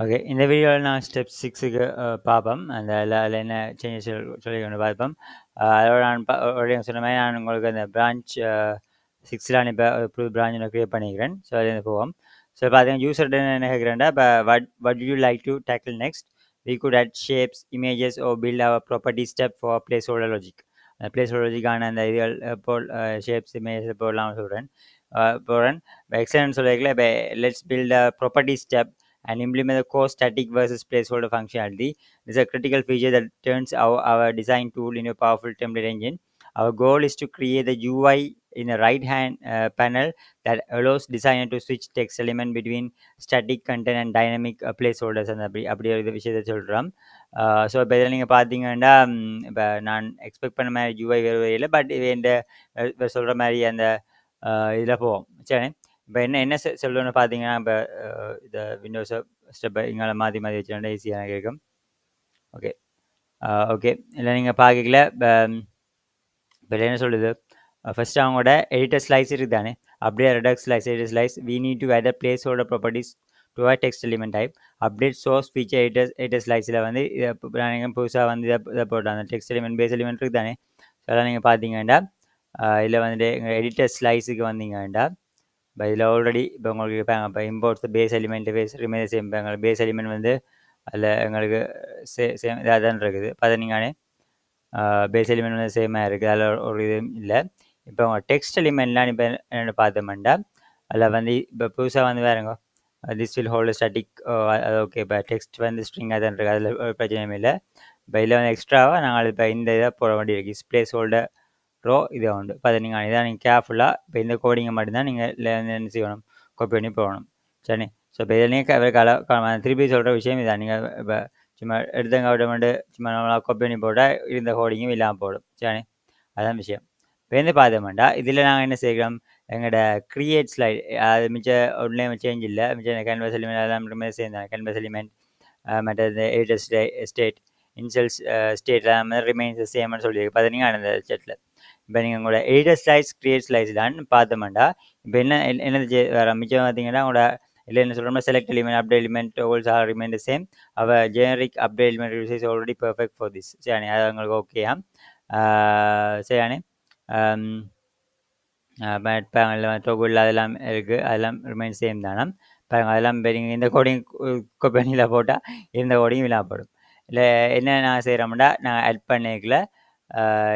Okay. இந்த வீடியோல நான் ஸ்டெப் 6க்கு பார்ப்போம். அந்த அதில என்ன சேஞ்சஸ் சொல்லி கொண்டு பார்ப்போம். அதோட நான் ஆல்ரெடி சொன்ன மாரி நான் உங்களுக்கு அந்த பிரான்ச் 6ல நான் இப்ப புது பிரான்ச் ஒண்ணு கிரியேட் பண்ணிக்கிறேன். ஸோ அதுலேருந்து போவோம். ஸோ பார்த்தீங்கன்னா யூசர்ட்ட என்ன கேட்கிறேன்டா, இப்ப what do you like to tackle next? We could add shapes, images are built our property step for placeholder logic. அந்த பிளேஸ் ஹோல்டர் லாஜிக்கான அந்த இதுகள் போல் ஷேப்ஸ், இமேஜஸ் போடலாம்னு சொல்றேன். போடுறேன். இப்ப எக்ஸலன்ட் சொல்லியிருக்கல, இப்ப let's build a property step and implement the core static versus placeholder functionality. This is a critical feature that turns our design tool into a powerful template engine. Our goal is to create the UI in a right hand panel that allows designer to switch text element between static content and dynamic placeholders and அப்படி ஒரு விஷயத்தை சொல்கிறோம். So இப்போ இதில் நீங்கள் பார்த்தீங்கன்னா இப்போ நான் எக்ஸ்பெக்ட் பண்ண மாதிரி யூஐ வேறு இல்லை, பட் இது இந்த சொல்கிற மாதிரி அந்த இதில் போவோம். சரி, இப்போ என்ன சொல்லணும்னு பார்த்தீங்கன்னா, இப்போ இந்த விண்டோஸை ஸ்டெப்பை இங்கே மாற்றி மாற்றி வச்சுருந்தா ஈஸியாக இருக்கும். ஓகே. ஓகே, இல்லை நீங்கள் பார்க்கல. இப்போ என்ன சொல்லுது, ஃபர்ஸ்ட் அவங்களோட எடிட்டர் ஸ்லைஸ் இருக்குது தானே, அப்படியே redux slice, editor slice, we need to add placeholder properties to our text element type update source feature editor ஸ்லைஸில் வந்து நீங்கள் புதுசாக வந்து இதை போட்டாங்க டெக்ஸ்ட் எலிமெண்ட் பேஸ் எலிமெண்ட் இருக்குது தானே. ஸோ அதெல்லாம் நீங்கள் பார்த்தீங்கன்னா இதில் வந்துட்டு எங்கள் எடிட்டர் ஸ்லைஸுக்கு வந்தீங்கன்னா இப்போ இதில் ஆல்ரெடி இப்போ உங்களுக்கு இருப்பாங்க. இப்போ imports base element base remain same. இப்போ எங்களுக்கு பேஸ் எலிமெண்ட் வந்து அதில் எங்களுக்கு சேம் இதாக தான் இருக்குது. இப்போ அதை நீங்கள் பேஸ் எலிமெண்ட் வந்து சேமாக இருக்குது, அதில் ஒரு இதுவும் இல்லை. இப்போ உங்கள் டெக்ஸ்ட் எலிமெண்ட்லாம் இப்போ என்னென்னு பார்த்தோம்னா அதில் வந்து இப்போ புதுசாக வந்து வேறுங்க திஸ் வில் ஹோல்டு ஸ்டாட்டிக். அது ஓகே. இப்போ டெக்ஸ்ட் வந்து ஸ்ட்ரிங்காக தான் இருக்குது, அதில் ஒரு பிரச்சனையும் இல்லை. இப்போ இதில் வந்து எக்ஸ்ட்ராவாக நாங்கள் இப்போ இந்த இதை போட வேண்டியிருக்கு, பிளேஸ் ஹோல்டர் ரோ இதை உண்டு. இப்போ அதை நீங்கள் இதான் நீங்கள் கேர்ஃபுல்லாக இப்போ இந்த கோடிங்கை மட்டும்தான் நீங்கள் என்ன செய்யணும், காப்பி பண்ணி போகணும். சரி. ஸோ இப்போ இதில் நீங்கள் திருப்பி சொல்கிற விஷயம் இதான். நீங்கள் இப்போ சும்மா எடுத்தங்க மட்டும் சும்மா நம்மளாக காப்பி பண்ணி போட்டால் இருந்த கோடிங்கும் இல்லாமல் போடும். சரி, அதான் விஷயம். இப்போ வந்து பார்த்தோம்னா இதில் நாங்கள் என்ன செய்கிறோம், எங்களோட கிரியேட் ஸ்லைட் அது மிச்சம் ஒன்றுலேயும் சேஞ்ச் இல்லை. மிச்சம் கேன்வாஸ் எலிமெண்ட் அதெல்லாம் மட்டுமே சேர்ந்தாங்க. கேன்வாஸ் எலிமெண்ட் மற்றது எடிட்டர் ஸ்டேட் இன்சல்ஸ் ஸ்டேட்லாம் ரிமைன்ஸ் சேம்னு சொல்லியிருக்கு. பார்த்தீங்கன்னா அந்த செட்டில் இப்போ நீங்கள் உங்களோட எடிட்டர் ஸ்லைஸ் கிரியேட் ஸ்லைஸ் தான் பார்த்தோம்னா இப்போ என்னது வேறு மிச்சம் பார்த்தீங்கன்னா உங்களோட இல்லை என்ன சொல்கிறோம்னா select element update element all's are remain same. Our generic update element is already perfect for this. சரி, அது உங்களுக்கு ஓகேயா? சரியானே. டோகுல் அதெல்லாம் இருக்குது, அதெல்லாம் ரிமைன் சேம் தானே. பாருங்கள் அதெல்லாம் இப்போ நீங்கள் இந்த கோடிங் கொப்பனியில் போட்டால் இந்த கோடிங் இல்லாமல் போடும். இல்லை என்ன நான் செய்கிறோம்னா நான் ஆட் பண்ணிக்கல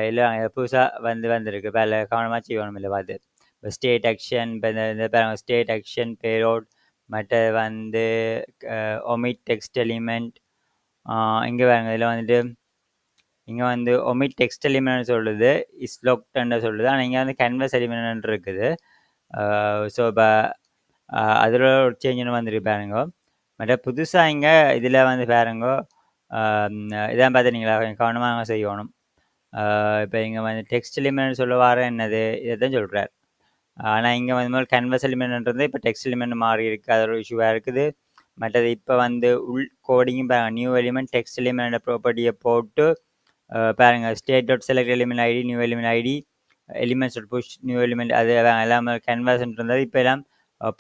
இல்லை புதுசாக வந்திருக்கு. இப்போ அதில் கவனமாக செய்யணும். இல்லை பார்த்து இப்போ ஸ்டேட் ஆக்ஷன், இப்போ இந்த பாருங்கள் ஸ்டேட் ஆக்ஷன் பேரோட், மற்றது வந்து ஒமிட் டெக்ஸ்ட் எலிமெண்ட். இங்கே பாருங்கள் இதில் வந்துட்டு இங்கே வந்து ஒமிட் டெக்ஸ்ட் எலிமெண்ட் சொல்லுது, இஸ் லோக்டன்னு சொல்லுது. ஆனால் இங்கே வந்து கேன்வாஸ் எலிமெண்ட் இருக்குது. ஸோ இப்போ அதில் ஒரு சேஞ்சுன்னு வந்துருக்கு பாருங்க. மற்ற புதுசாக இங்கே இதில் வந்து பாருங்க இதான் பார்த்துனீங்களா, கொஞ்சம் கவனமாக செய்யணும். இப்போ இங்கே வந்து டெக்ஸ்ட் எலிமெண்ட் சொல்ல வர என்னது இதை தான் சொல்கிறார். ஆனால் இங்கே வந்து முதல் கேன்வாஸ் எலிமெண்ட்ன்றது இப்போ டெக்ஸ்ட் எலிமெண்ட் மாறி இருக்குது, அது ஒரு இஷ்யூவாக இருக்குது. மற்றது இப்போ வந்து உள் கோடிங்கும் நியூ எலிமெண்ட் டெக்ஸ்ட் எலிமெண்ட் ப்ராப்பர்ட்டியை போட்டு பாருங்கள் state dot select element ID new element ID elements dot push new element அது எல்லாமே கேன்வாஸ்ன்றது இப்போ எல்லாம்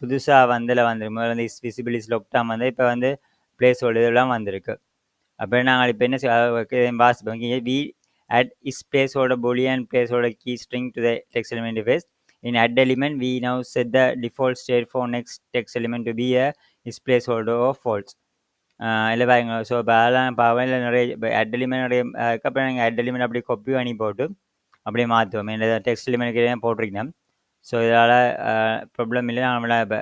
புதுசாக வந்தில் வந்து முதல்ல வந்து இஸ் விசிபிள் இஸ் லொக்டாம் வந்து இப்போ வந்து பிளேஸ் ஹோல்டர் இதெல்லாம் வந்திருக்கு. அப்போ நாங்கள் இப்போ என்ன வாசிப்போம், we add is placeholder boolean placeholder key string to the text element interface. In add element we now set the default state for next text element to be a is placeholder or false. இல்லை பாருங்க. So இப்போ அதெல்லாம் பவனில் நிறைய இப்போ add element நிறைய அதுக்கப்புறம் நீங்கள் ஆட் எலிமெண்ட் அப்படியே கொப்பி பண்ணி போட்டு அப்படியே மாற்றுவோம். இந்த டெக்ஸ்ட் எலிமெண்ட் போட்டிருக்கேன். ஸோ இதனால் ப்ராப்ளம் இல்லை. நம்மளால் இப்போ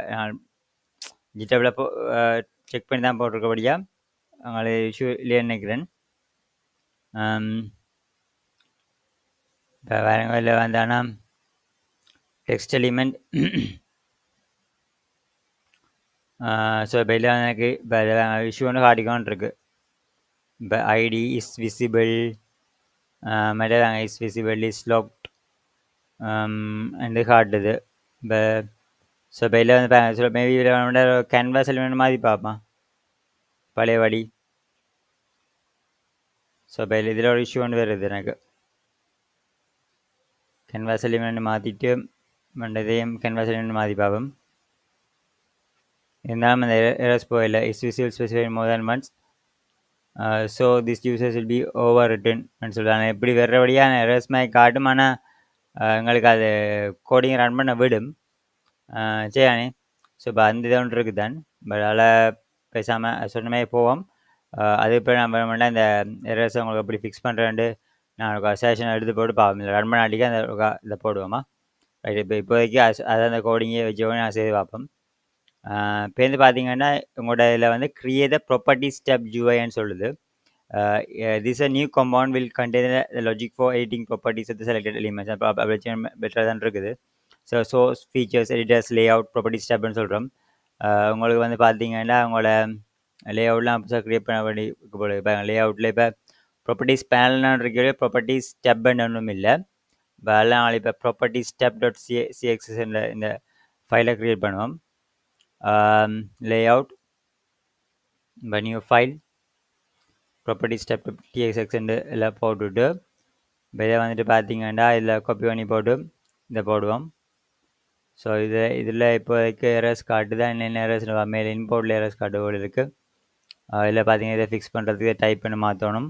ஜிட்டபில் செக் பண்ணி தான் போட்டிருக்கபடியாக அவங்களுக்கு இஷ்யூ இல்லைன்னு நினைக்கிறேன். இப்போ வேறு இல்லை வந்தானா டெக்ஸ்ட் எலிமெண்ட். ஸோ இப்போ இல்லை எனக்கு இப்போ இஷ்யூ ஒன்று காட்டிக்கோன்னு இருக்கு. இப்போ ஐடி இஸ் விசிபிள், மற்ற இஸ் விசிபிள் இஸ் லாக்ட் என்று காட்டுது. இப்போ ஸோ இப்போ இல்லை வந்து மேபி இதில் கேன்வாஸ் எலிமெண்ட் மாதிரி பார்ப்போம் பழைய வழி. ஸோ இப்போ இதில் ஒரு இஷ்யூ ஒன்று வருது எனக்கு. கேன்வாஸ் எலிமெண்ட் மாற்றிட்டு மண்டதையும் கேன்வாஸ் எலிமெண்ட் மாற்றி பார்ப்போம். இருந்தாலும் அந்த எரர்ஸ் போகல. Is visible specify more than once. So this users will be over return சொல்கிறாங்க. எப்படி வேறபடியான எரர்ஸ் மாதிரி காட்டும், ஆனால் எங்களுக்கு அது கோடிங் ரன் பண்ண விடும். சரியானே. ஸோ இப்போ அந்த இது ஒன்று இருக்குது தான். பட் அதில் பேசாமல் சொன்ன மாதிரி போவோம். அது இப்போ நம்ம வேணுமெண்டா இந்த எரர்ஸை உங்களுக்கு எப்படி ஃபிக்ஸ் பண்ணுறேன்ட்டு நான் ஒரு சேஷன் எடுத்து போட்டு பார்ப்போம். இல்லை ரன் பண்ணாட்டிக்கு அந்த இதை போடுவோமா. ரைட். இப்போ இப்போதைக்கு அதை அந்த கோடிங்கே வச்சு நான் செய்து பார்ப்போம். இப்போ வந்து பார்த்தீங்கன்னா உங்களோட இதில் வந்து கிரியேட் ப்ராப்பர்ட்டிஸ் டேப் யூஐன்னு சொல்லுது. This a new compound will contain the logic for editing properties of the selected elements. அப்படி பெட்டராக தான் இருக்குது. So source features editors layout properties டேப்னு சொல்கிறோம். உங்களுக்கு வந்து பார்த்தீங்கன்னா உங்களோட லேஅவுட்லாம் புதுசாக க்ரியேட் பண்ண வேண்டி போல. இப்போ லேஅவுட்டில் இப்போ ப்ராப்பர்ட்டிஸ் பேனல்னு இருக்கிற ப்ராப்பர்ட்டிஸ் டேப்னு ஒன்றும் இல்லை. இப்போ எல்லாம் இப்போ ப்ராப்பர்ட்டிஸ் டேப் டாட் சிஎக்ஸ்எஸ் இந்த ஃபைலை க்ரியேட் பண்ணுவோம். லேஅவுட் இப்போ நியூ ஃபைல் ப்ராப்பர்ட்டி ஸ்டெப் டிஎக்ஸ்எக்ஸ்ன்னு எல்லாம் போட்டுவிட்டு இப்போ இதை வந்துட்டு பார்த்தீங்கன்னா இதில் காப்பி பண்ணி போட்டு இதை போடுவோம். ஸோ இதில் இப்போதைக்கு எரர்ஸ் காட்டு தான். என்னென்ன எரர்ஸ் மேலே இன்போர்ட்டில் எரர்ஸ் காட்டு போல் இருக்குது. இதில் பார்த்தீங்கன்னா இதை ஃபிக்ஸ் பண்ணுறதுக்கு டைப் பண்ணி மாற்றணும்.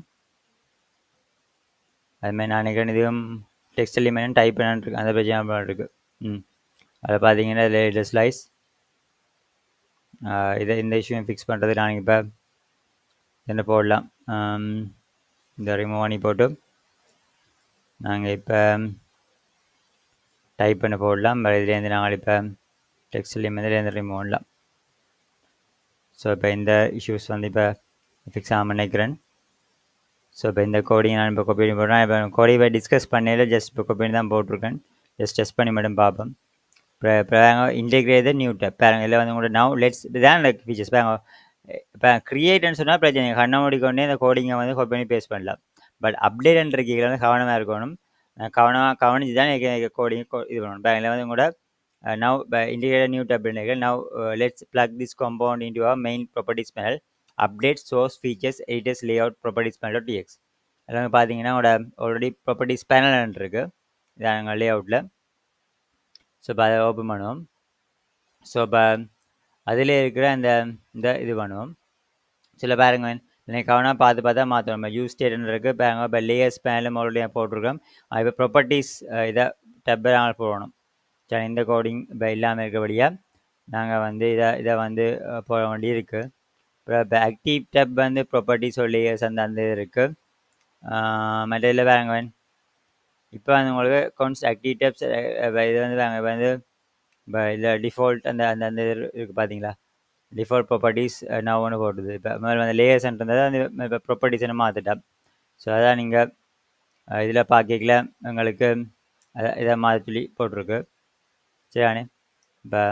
அதுமாதிரி நான் நினைக்கிறேன் இதுவும் டெக்ஸ்ட் எலிமெண்ட் டைப் பண்ணிருக்கு, அந்த பிரச்சனை இருக்குது. அதில் பார்த்தீங்கன்னா இதில் ஸ்லைஸ் இதை இந்த இஷ்யூவை ஃபிக்ஸ் பண்ணுறது நான் இப்போ என்ன போடலாம். இந்த ரிமூவ் பண்ணி போட்டு நாங்கள் இப்போ டைப் பண்ண போடலாம். இதுலேருந்து நாங்கள் இப்போ டெக்ஸ்ட்லேயும் இதுலேருந்து ரிமூவ் பண்ணலாம். ஸோ இப்போ இந்த இஷ்யூஸ் வந்து இப்போ ஃபிக்ஸ் ஆகாம நினைக்கிறேன். ஸோ இப்போ இந்த கோடிங் நான் இப்போ காப்பி பண்ணி போடுறேன். இப்போ கோடி இப்போ டிஸ்கஸ் பண்ணல, ஜஸ்ட் இப்போ காப்பி பண்ணி தான் போட்டிருக்கேன். ஜஸ்ட் டெஸ்ட் பண்ணி மட்டும் பார்ப்போம். இப்போ இன்டெகிரேட் நியூ டேப் பாருங்க. இல்லை வந்து உங்களோட நவ் லெட்ஸ் இதுதான் ஃபீச்சர்ஸ் பாருங்க. இப்போ க்ரியேட்னு சொன்னால் பிரச்சனை கண்ண மூடிக்கொண்டே இந்த கோடிங்கை வந்து காப்பி பண்ணி பேஸ்ட் பண்ணலாம். பட் அப்டேட்ன்ற கீழே வந்து கவனமாக இருக்கணும். கவனிச்சு தான் கோடிங் இது பண்ணணும். பேங்கில் வந்து உங்களோட now integrate a new tab. Now let's plug this compound into our main properties panel. Update source features editors layout properties panel.txt. எல்லாம் பார்த்தீங்கன்னா உங்களோட ஆல்ரெடி ப்ராப்பர்ட்டிஸ் பேனல் இருக்கு இதான் எங்கள் லேஅவுட்டில். ஸோ இப்போ அதை ஓப்பன் பண்ணுவோம். ஸோ இப்போ அதில் இருக்கிற அந்த இது பண்ணுவோம். சில பாருங்க எனக்கு கவனம் பார்த்து பார்த்தா மாற்றணும். நம்ம யூஸ் ஸ்டேட்னு இருக்குது பாருங்க. இப்போ லேயர்ஸ் பேனலும் ஆல்ரெடி போட்டிருக்கோம். இப்போ ப்ராப்பர்ட்டிஸ் இதை டப்பை நாங்கள் போடணும். சரி, இந்த கோடிங் இப்போ இல்லாமல் இருக்கபடியாக நாங்கள் வந்து இதை வந்து போட வேண்டி இருக்குது. இப்போ ஆக்டிவ் டேப் வந்து ப்ராப்பர்ட்டிஸ் லேயர்ஸ் அந்த இது இருக்குது. மற்ற இதில் பாருங்க இப்போ வந்து உங்களுக்கு அக்கௌண்ட்ஸ் ஆக்டிவ் டேப்ஸ் இது வந்து பாருங்க இப்போ வந்து இப்போ இதில் டிஃபால்ட் அந்த அந்த அந்த இது இருக்குது பார்த்தீங்களா. டிஃபால்ட் ப்ராப்பர்ட்டிஸ் நான் ஒன்று போட்டுது. இப்போ முதல்ல வந்து லேயர்ஸ்ன்றது அந்த இப்போ ப்ராப்பர்ட்டிஸ்ன்னு மாற்றிட்டேன். ஸோ அதான் நீங்கள் இதில் பார்க்கல உங்களுக்கு இதை மாற்றி சொல்லி போட்டிருக்கு. சரியானே. இப்போ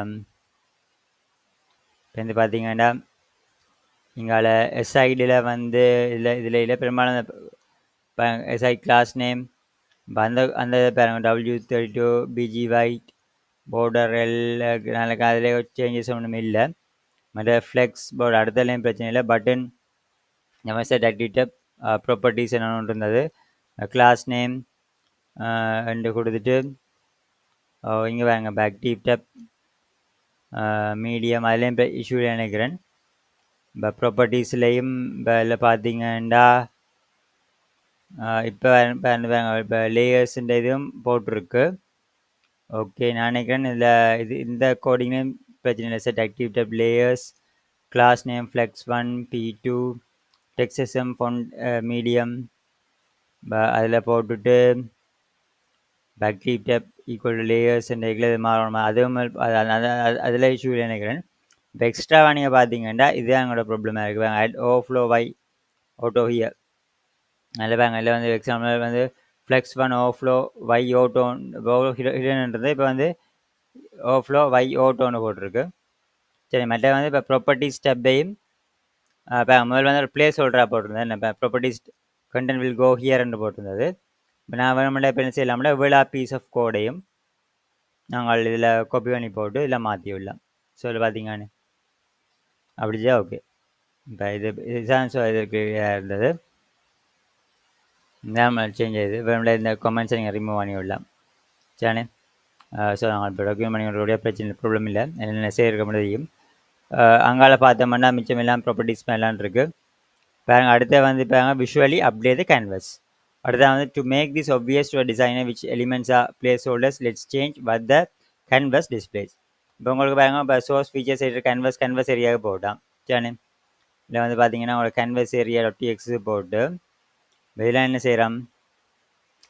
வந்து பார்த்தீங்கன்னா இங்கால எஸ்ஐடியில் வந்து இதில் பெரும்பாலும் இப்போ எஸ்ஐ கிளாஸ் நேம் இப்போ அந்த பாருங்க W32 BG ஒயிட் போர்டர் நாளைக்கு அதில் சேஞ்சஸ் ஒன்றும் இல்லை. மற்ற ஃப்ளெக்ஸ் போர்டு அடுத்தலையும் பிரச்சனை இல்லை. பட்டன் நம்ம செட் ஆக்டிவிட்டி ப்ராப்பர்ட்டிஸ் என்ன ஒன்று இருந்தது. கிளாஸ் நேம் ரெண்டு கொடுத்துட்டு இங்கே பாருங்க ஆக்டிவ் டேப் மீடியம் அதுலேயும் இப்போ இஷ்யூவில் நினைக்கிறேன். இப்போ ப்ராப்பர்ட்டிஸ்லேயும் இப்போ இல்லை பார்த்தீங்கன்னா இப்போ லேயர்ஸுன்ற இதுவும் போட்டிருக்கு. ஓகே, நான் நினைக்கிறேன் இதில் இந்த கோடிங்லேயும் பிரச்சனை இல்லை. Set active tab layers class name flex 1 P2 text sm font medium அதில் போட்டுட்டு active tab equal to layers இது மாறணும். அதுவும் அதில் இஷ்யூ நினைக்கிறேன். இப்போ எக்ஸ்ட்ராவாக நீங்கள் பார்த்தீங்கன்னா இதுதான் எங்களோட ப்ராப்ளமாக இருக்குது. Add overflow Y auto here அதில் பாருங்க. இல்லை வந்து எக்ஸாம்பிள் வந்து ஃப்ளெக்ஸ் 1 ஓவர்ஃப்ளோ வை ஹிடன்ன்றது இப்போ வந்து ஓவர்ஃப்ளோ வை ஓட்டோன்னு போட்டிருக்கு. சரி, மற்ற வந்து இப்போ ப்ராப்பர்ட்டிஸ் ஸ்டெப்பையும் இப்போ முதல்ல வந்து ஒரு பிளேஸ் ஹோல்டராக போட்டிருந்தேன். இப்போ ப்ராப்பர்ட்டிஸ் கண்டென்ட் வில் கோ ஹியர்ன்னு போட்டிருந்தது. இப்போ நான் வேணுமெண்டா இப்போ என்ன செய்யலாம்னா விழா பீஸ் ஆஃப் கோடையும் நாங்கள் இதில் காப்பி பண்ணி போட்டு இதில் மாற்றி விடலாம். ஸோ இதில் பார்த்தீங்கன்னு அப்படிதான். ஓகே, இப்போ இதுதான் ஸோ இதுக்கு இருந்தது. நம்ம சேஞ்ச் ஆகுது. வேணும்ல இந்த கமெண்ட்ஸை நீங்கள் ரிமூவ் பண்ணி விடலாம். சரிண்ணே. ஸோ நாங்கள் இப்போ டாக்குமெண்ட் பண்ணிக்கிறோடைய பிரச்சனை ப்ராப்ளம் இல்லை. என்னென்ன செய்யிருக்க முடியும். அங்கால பார்த்தோம்னா மிச்சம் எல்லாம் ப்ராப்பர்ட்டிஸ் மேலாம் இருக்குது. பாருங்க அடுத்து வந்து பாருங்க விஷுவலி அப்டேட் த கேன்வஸ். அடுத்து வந்து to make this obvious to a designer which elements are placeholders, let's change what the canvas displays. இப்போ உங்களுக்கு பாருங்க இப்போ சோர்ஸ் ஃபீச்சர்ஸ் ஏரியா கேன்வஸ் ஏரியாவுக்கு போட்டான் சரி. இதில் வந்து பார்த்தீங்கன்னா உங்களோட கேன்வஸ் ஏரியா .txt போட்டு இதில் என்ன செய்கிறோம்,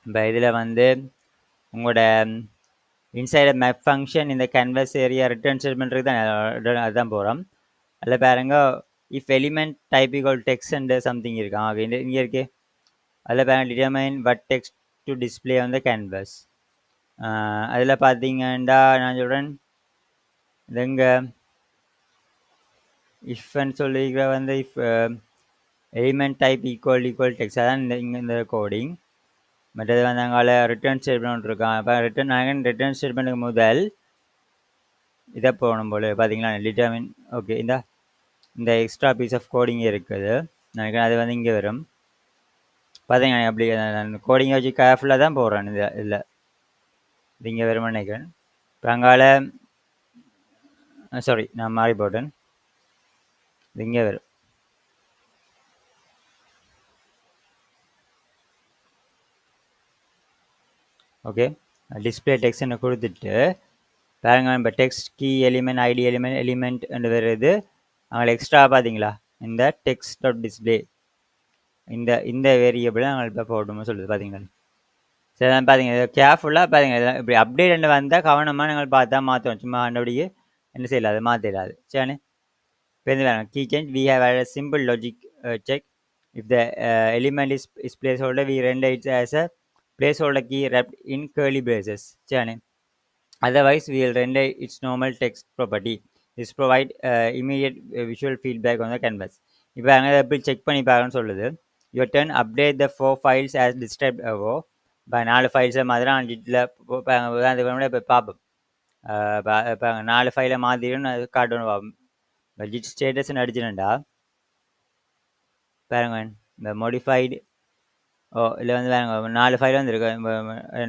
இப்போ இதில் வந்து உங்களோட இன்சைட் மேப் ஃபங்க்ஷன் இந்த கேன்வஸ் ஏரியா ரிட்டர்ன் ஸ்டேட்மெண்ட் தான் அதுதான் போகிறோம். அதில் பாருங்க if element type equal text and something இருக்கான் ஓகே இங்கே இருக்கு. அதில் பாருங்க determine what text to display on the canvas. அதில் பார்த்தீங்கன்னா நான் சொல்கிறேன் இது இங்கே இஃப்ன்னு சொல்லிக்கிற வந்து if element type equal text அதான் இந்த கோடிங். மற்றது வந்து அங்கே ரிட்டர்ன் ஸ்டேட்மெண்ட் இருக்கான். இப்போ ரிட்டர்ன் ஸ்டேட்மெண்ட்டுக்கு முதல் இதை போகணும் போல பார்த்தீங்களா டிட்டர்மின் ஓகே இந்த எக்ஸ்ட்ரா பீஸ் ஆஃப் கோடிங் இருக்குது நினைக்கிறேன். அது வந்து இங்கே வரும் பார்த்தீங்கன்னா அப்படி நான் கோடிங்கை வச்சு கேர்ஃபுல்லாக தான் போடுறேன் இதில் இது இங்கே வரும்னு நினைக்கிறேன். இப்போ அங்கால சாரி நான் மாறி போட்டேன், இது இங்கே வரும். ஓகே டிஸ்பிளே டெக்ஸ்ட்னு கொடுத்துட்டு பாருங்க இப்போ text key element ID element வருது. அங்கே எக்ஸ்ட்ரா பார்த்தீங்களா இந்த டெக்ஸ்ட் டாட் டிஸ்பிளே இந்த வேரியபிளை நாங்கள் இப்போ போடணும்னு சொல்லுது பார்த்தீங்களா. சரி பார்த்தீங்க கேர்ஃபுல்லாக பாருங்க இப்படி அப்டேட் வந்தால் கவனமாக நாங்கள் பார்த்தா மாற்றணும், சும்மா ஆண்டபடியே என்ன செய்யலாது மாற்றிடாது சரி. இப்போ வந்து வேணும் key change we have a simple logic check if the element is placeholder we render it as a placeholder key wrapped in curly braces சரி. Otherwise we will render its normal text property. This provide immediate visual feedback on the canvas. இப்போ அங்கே எப்படி check பண்ணி பார்க்கணும்னு சொல்லுது. Your turn update the 4 files as described above. இப்போ 4 ஃபைல்ஸை மாதிரி ஜிட்டில் இப்போ பார்ப்போம். இப்போ 4 ஃபைலை மாதிரியும் காட்டணும் பார்ப்போம். இப்போ ஜிட் ஸ்டேட்டஸ்ன்னு அடிச்சுட்டா பாருங்க இந்த மோடிஃபைடு இல்லை வந்து பாருங்க 4 ஃபைல் வந்துருக்கு.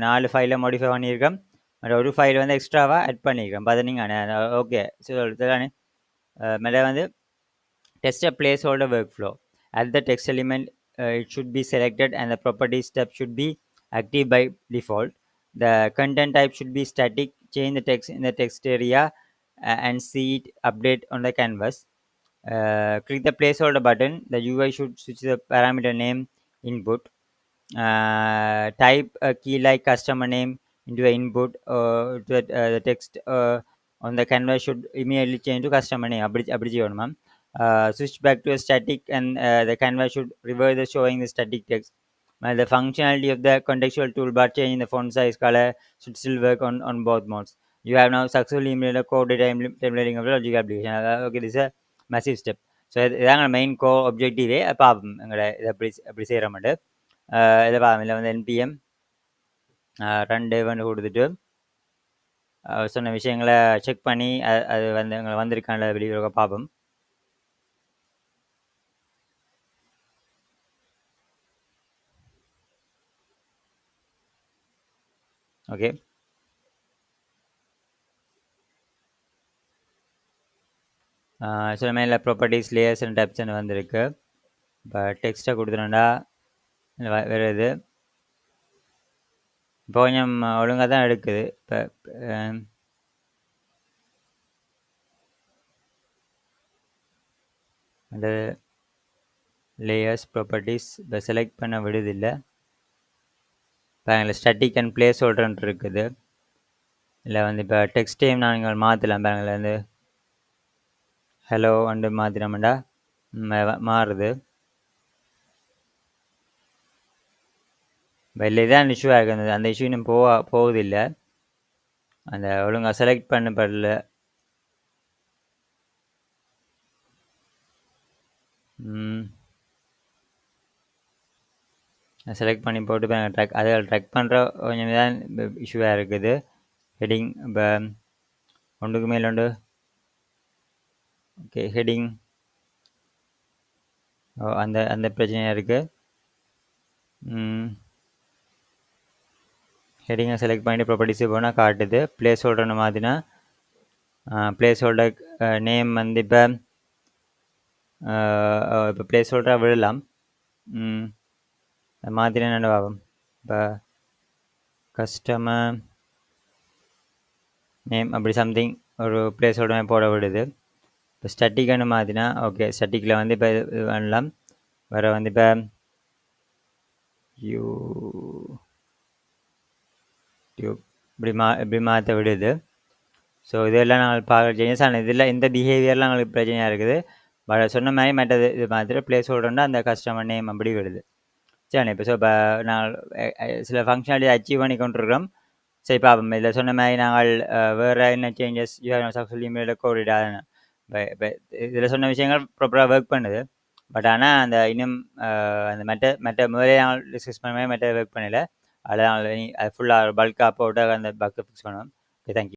4 ஃபைலை மாடிஃபை பண்ணியிருக்கேன், மற்ற ஒரு ஃபைல் வந்து எக்ஸ்ட்ராவாக ஆட் பண்ணியிருக்கேன் பார்த்தீங்கன்னா ஓகே சொல்லுதானே. மேலே வந்து test a placeholder workflow. At the text element it should be selected and the properties step should be active by default. The content type should be static. Change the text in the text area and see it update on the canvas. Click the placeholder button. The UI should switch the parameter name input. Type a key like customer name into the input. The text on the canvas should immediately change to customer name. அப்படி செய்யணும் ma'am. Switch back to a static and the canvas should revert the showing the static text. The functionality of the contextual toolbar changing the font size color should still work on both modes. You have now successfully implemented core data templating of the logic application. Okay, this is a massive step. So இதாங்க main கோ ஒப்ஜெக்டிவே பார்ப்போம் எங்களை இதை எப்படி செய்கிற மாட்டேன். இதை பார்ப்போம் இல்லை வந்து என்பிஎம் 2 வந்து கொடுத்துட்டு சொன்ன விஷயங்களை செக் பண்ணி அது வந்து எங்களை வந்திருக்கான வெளியே பார்ப்போம். ஓகே சில மேலே ப்ராப்பர்ட்டிஸ் லேயர்ஸ் அண்ட் டைப்ஸ்ன்னு வந்திருக்கு. இப்போ டெக்ஸ்ட்டை கொடுத்துட்டோம்னா வேறு இது இப்போ கொஞ்சம் ஒழுங்காக தான் எடுக்குது. இப்போ அந்த லேயர்ஸ் ப்ராப்பர்ட்டிஸ் இப்போ செலக்ட் பண்ண விடுதில்லை. பாருங்களேன் ஸ்டாட்டிக் அண்ட் பிளேஸ் ஹோல்டர்ன்ட்டு இருக்குது. இல்லை வந்து இப்போ டெக்ஸ்டையும் நாங்கள் மாற்றலாம். பாருங்களேன் வந்து ஹலோ அண்டு மாற்றினோம்டா மாறுது. இப்போ இல்லை தான் இஷ்யூவாக இருக்குது, அந்த இஷ்யூ இன்னும் போகுதில்லை, அந்த ஒழுங்காக செலக்ட் பண்ணப்படல. செலக்ட் பண்ணி போட்டு ட்ராக் அதை ட்ராக் பண்ணுற கொஞ்சம் தான் இஷ்யூவாக இருக்குது. ஹெட்டிங் இப்போ ஒன்றுக்கு மேலே உண்டு. ஓகே ஹெட்டிங் அந்த பிரச்சனையாக இருக்குது. ஹெட்டிங்கை செலக்ட் பண்ணிட்டு ப்ராப்பர்ட்டிஸு போனால் காட்டுது. பிளேஸ் ஹோல்டர்னு மாதிரினா பிளேஸ் ஹோல்டர் நேம் வந்து இப்போ இப்போ பிளேஸ் ஹோல்டராக விடலாம். மாதிரி என்ன பார்ப்போம். இப்போ கஸ்டமர் நேம் அப்படி சம்திங் ஒரு பிளேஸ் ஹோல்டர் போட விடுது. இப்போ ஸ்டட்டிக்கான மாதிரினா ஓகே, ஸ்டட்டிக்கில் வந்து இப்போ இது பண்ணலாம். வேறு வந்து இப்போ இப்படி மாற்ற விடுது. ஸோ இதெல்லாம் நாங்கள் பார்க்குற சேஞ்சஸ். ஆனால் இதில் இந்த பிஹேவியர்லாம் எங்களுக்கு பிரச்சனையாக இருக்குது. சொன்ன மாதிரி மற்றது இது மாதிரி பிளேஸ் ஹோல்டர்னா அந்த கஸ்டமர் நேம் அப்படி விடுது. சரி, இப்போ ஸோ இப்போ நாங்கள் சில ஃபங்க்ஷனாலிட்டி அச்சீவ் பண்ணி கொண்டிருக்கிறோம். சரி பார்ப்போம். இதில் சொன்ன மாதிரி நாங்கள் வேறு என்ன சேஞ்சஸ் சக்ஸஸ்ஃபுல்லி மேட் கோட் இப்போ இதில் சொன்ன விஷயங்கள் ப்ராப்பராக ஒர்க் பண்ணுது. பட் ஆனால் அந்த இன்னும் அந்த மற்ற முதலே நாங்கள் டிஸ்கஸ் பண்ண மாதிரி மற்ற ஒர்க் பண்ணல. அதில் நாங்கள் அது ஃபுல்லாக பல்காக போட்டு அந்த பக்கை ஃபிக்ஸ் பண்ணுவோம். Okay, thank you.